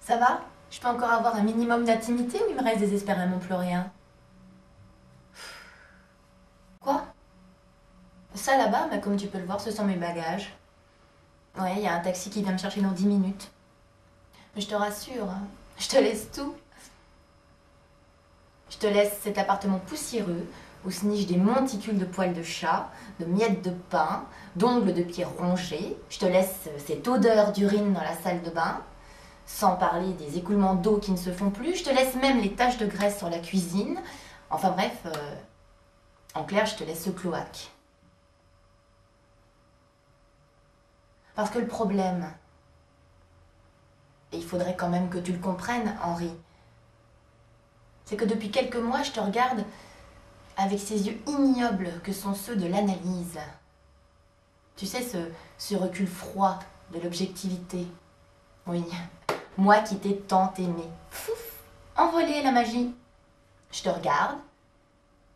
Ça va? Je peux encore avoir un minimum d'intimité ou il me reste désespérément plus rien? Quoi? Ça là-bas, bah, comme tu peux le voir, ce sont mes bagages. Ouais, il y a un taxi qui vient me chercher dans 10 minutes. Mais je te rassure, hein, je te laisse tout. Je te laisse cet appartement poussiéreux où se nichent des monticules de poils de chat, de miettes de pain, d'ongles de pieds rongés. Je te laisse cette odeur d'urine dans la salle de bain, sans parler des écoulements d'eau qui ne se font plus. Je te laisse même les taches de graisse sur la cuisine. Enfin bref, en clair, je te laisse ce cloaque. Parce que le problème, et il faudrait quand même que tu le comprennes, Henri, c'est que depuis quelques mois, je te regarde avec ces yeux ignobles que sont ceux de l'analyse. Tu sais, ce recul froid de l'objectivité. Oui, moi qui t'ai tant aimé. Fouf, envolée la magie. Je te regarde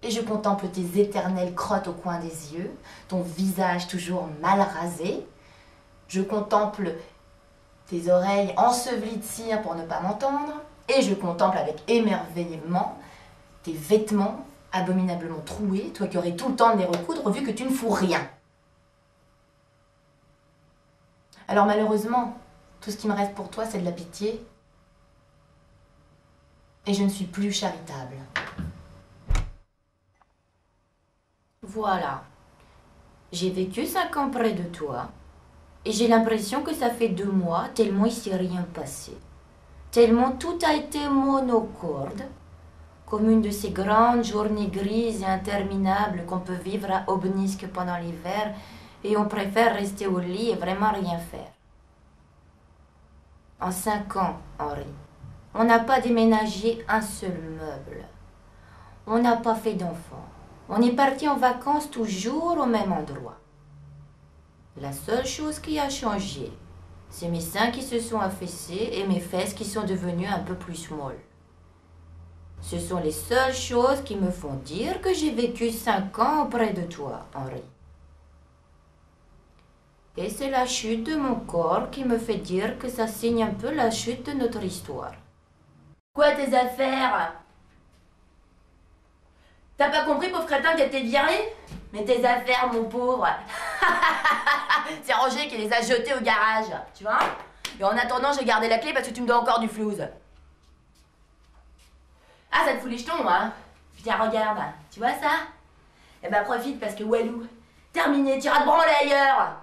et je contemple tes éternelles crottes au coin des yeux, ton visage toujours mal rasé. Je contemple tes oreilles ensevelies de cire pour ne pas m'entendre. Et je contemple avec émerveillement tes vêtements abominablement troués, toi qui aurais tout le temps de les recoudre vu que tu ne fous rien. Alors malheureusement, tout ce qui me reste pour toi, c'est de la pitié. Et je ne suis plus charitable. Voilà. J'ai vécu 5 ans près de toi. Et j'ai l'impression que ça fait 2 mois, tellement il s'est rien passé. Tellement tout a été monocorde. Comme une de ces grandes journées grises et interminables qu'on peut vivre à Obnisque pendant l'hiver, et on préfère rester au lit et vraiment rien faire. En 5 ans, Henri, on n'a pas déménagé un seul meuble. On n'a pas fait d'enfants. On est parti en vacances toujours au même endroit. La seule chose qui a changé, c'est mes seins qui se sont affaissés et mes fesses qui sont devenues un peu plus molles. Ce sont les seules choses qui me font dire que j'ai vécu 5 ans auprès de toi, Henri. Et c'est la chute de mon corps qui me fait dire que ça signe un peu la chute de notre histoire. Quoi tes affaires? T'as pas compris, pauvre crétin, qu'elle t'est viré? Mais tes affaires, mon pauvre. C'est Roger qui les a jetées au garage, tu vois? Et en attendant, j'ai gardé la clé parce que tu me dois encore du flouze. Ah, ça te fout les jetons, hein? Putain, regarde, tu vois ça? Eh ben, profite parce que Walou, terminé, t'iras te branler ailleurs!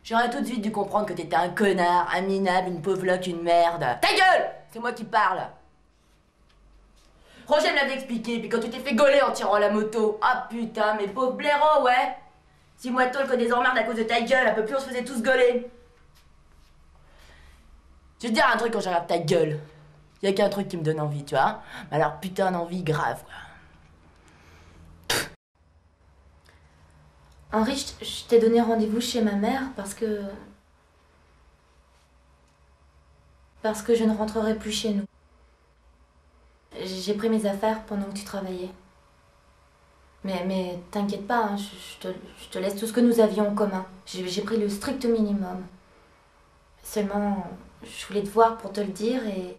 J'aurais tout de suite dû comprendre que t'étais un connard, un minable, une pauvre loque, une merde. Ta gueule! C'est moi qui parle. Roger me l'avait expliqué, puis quand tu t'es fait gauler en tirant la moto. Ah putain, mes pauvres blaireaux, ouais! 6 mois de tôle que des emmerdes à cause de ta gueule, un peu plus on se faisait tous gauler. Je vais te dire un truc quand je regarde ta gueule. Y'a qu'un truc qui me donne envie, tu vois? Alors putain d'envie grave, quoi. Henri, je t'ai donné rendez-vous chez ma mère parce que je ne rentrerai plus chez nous. J'ai pris mes affaires pendant que tu travaillais. Mais t'inquiète pas, hein, je te laisse tout ce que nous avions en commun. J'ai pris le strict minimum. Seulement, je voulais te voir pour te le dire et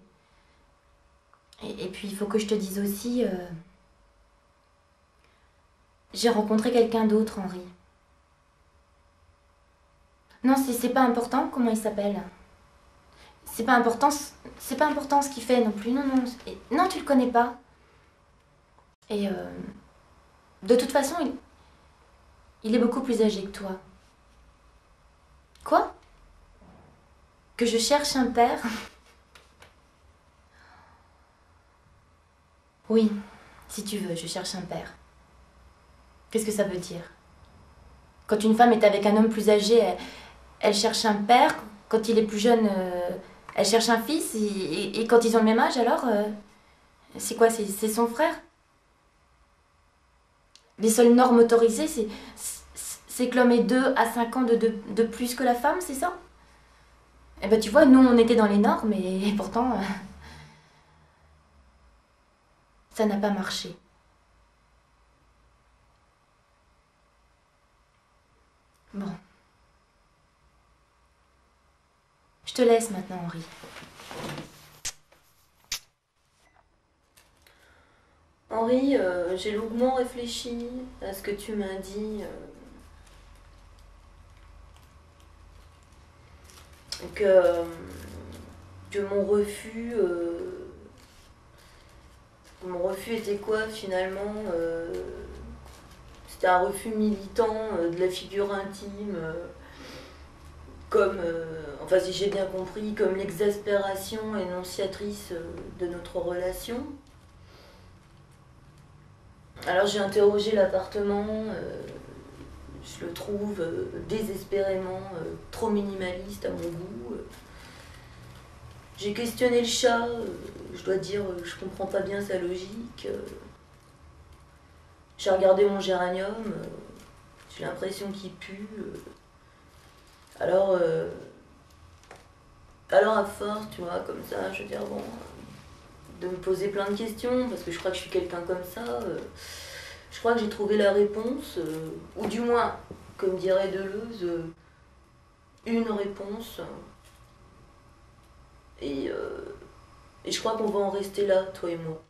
puis il faut que je te dise aussi... j'ai rencontré quelqu'un d'autre, Henri. Non, c'est pas important comment il s'appelle. C'est pas important ce qu'il fait non plus. Non, non, non, tu le connais pas. Et de toute façon, il est beaucoup plus âgé que toi. Quoi? Que je cherche un père? Oui, si tu veux, je cherche un père. Qu'est-ce que ça veut dire? Quand une femme est avec un homme plus âgé, elle cherche un père. Quand il est plus jeune, elle cherche un fils. Et quand ils ont le même âge, alors, c'est quoi? C'est son frère? Les seules normes autorisées, c'est que l'homme ait 2 à 5 ans de plus que la femme, c'est ça? Eh ben tu vois, nous on était dans les normes et pourtant, ça n'a pas marché. Bon. Je te laisse maintenant, Henri. Henri, j'ai longuement réfléchi à ce que tu m'as dit. Que mon refus était quoi finalement? C'était un refus militant de la figure intime, comme, enfin si j'ai bien compris, comme l'exaspération énonciatrice de notre relation. Alors j'ai interrogé l'appartement, je le trouve désespérément trop minimaliste à mon goût. J'ai questionné le chat, je dois dire, je comprends pas bien sa logique. J'ai regardé mon géranium, j'ai l'impression qu'il pue. Alors à force, tu vois, comme ça, je veux dire, bon, de me poser plein de questions, parce que je crois que je suis quelqu'un comme ça, je crois que j'ai trouvé la réponse, ou du moins, comme dirait Deleuze, une réponse. Et je crois qu'on va en rester là, toi et moi.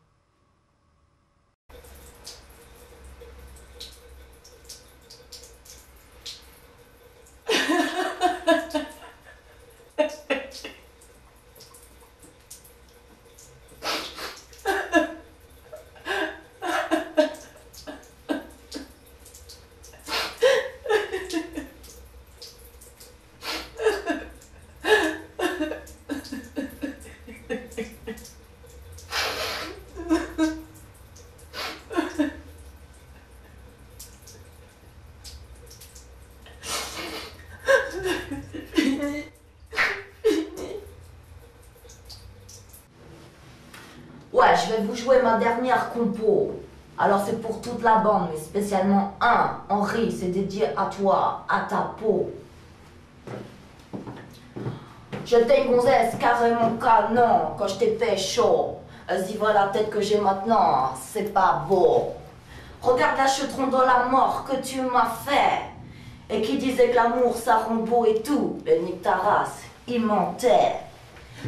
Ouais, je vais vous jouer ma dernière compo. Alors c'est pour toute la bande, mais spécialement Henri, c'est dédié à toi, à ta peau. J'étais une gonzesse carrément canon quand je t'ai pécho. Vas-y, voilà la tête que j'ai maintenant, c'est pas beau. Regarde la chetron dans la mort que tu m'as fait. Et qui disait que l'amour ça rend beau et tout, le nique ta race, il mentait.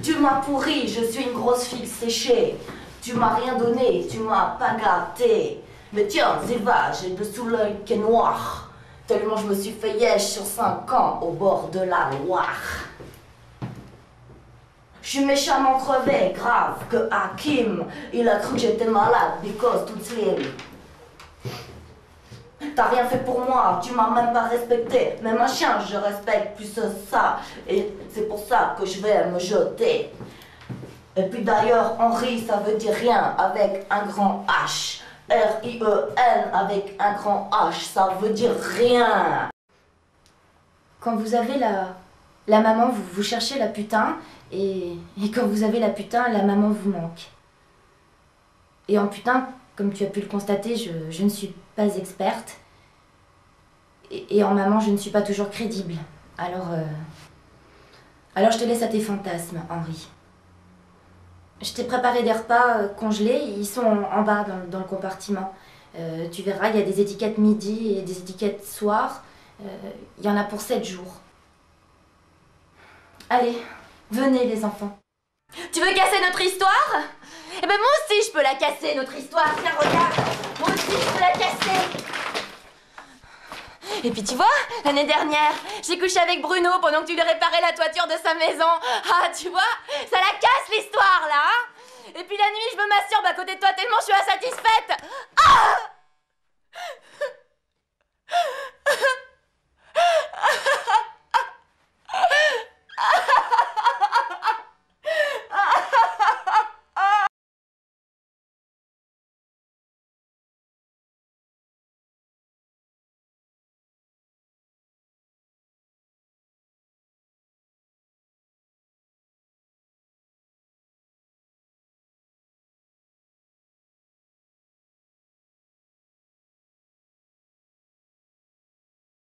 Tu m'as pourri, je suis une grosse fille séchée. Tu m'as rien donné, tu m'as pas gâté. Mais tiens, Ziva, j'ai dessous l'œil qui est noir. Tellement je me suis fait yèche sur 5 ans au bord de la Loire. Je suis méchamment crevé, grave, que Hakim, il a cru que j'étais malade, because toute slim. T'as rien fait pour moi, tu m'as même pas respecté. Mais ma chien, je respecte plus que ça. Et c'est pour ça que je vais me jeter. Et puis d'ailleurs, Henri, ça veut dire rien avec un grand H. R-I-E-N avec un grand H, ça veut dire rien. Quand vous avez la maman, vous cherchez la putain. Et quand vous avez la putain, la maman vous manque. Et en putain, comme tu as pu le constater, je ne suis pas experte. Et en maman, je ne suis pas toujours crédible. Alors je te laisse à tes fantasmes, Henri. Je t'ai préparé des repas congelés, ils sont en bas dans le compartiment. Tu verras, il y a des étiquettes midi et des étiquettes soir. Il y en a pour 7 jours. Allez, venez les enfants. Tu veux casser notre histoire? Eh ben moi aussi je peux la casser, notre histoire. Tiens, regarde, moi aussi je peux la casser. Et puis tu vois, l'année dernière, j'ai couché avec Bruno pendant que tu lui réparais la toiture de sa maison. Ah, tu vois, ça la casse l'histoire là, hein. Et puis la nuit, je me masturbe à côté de toi tellement je suis insatisfaite. Ah!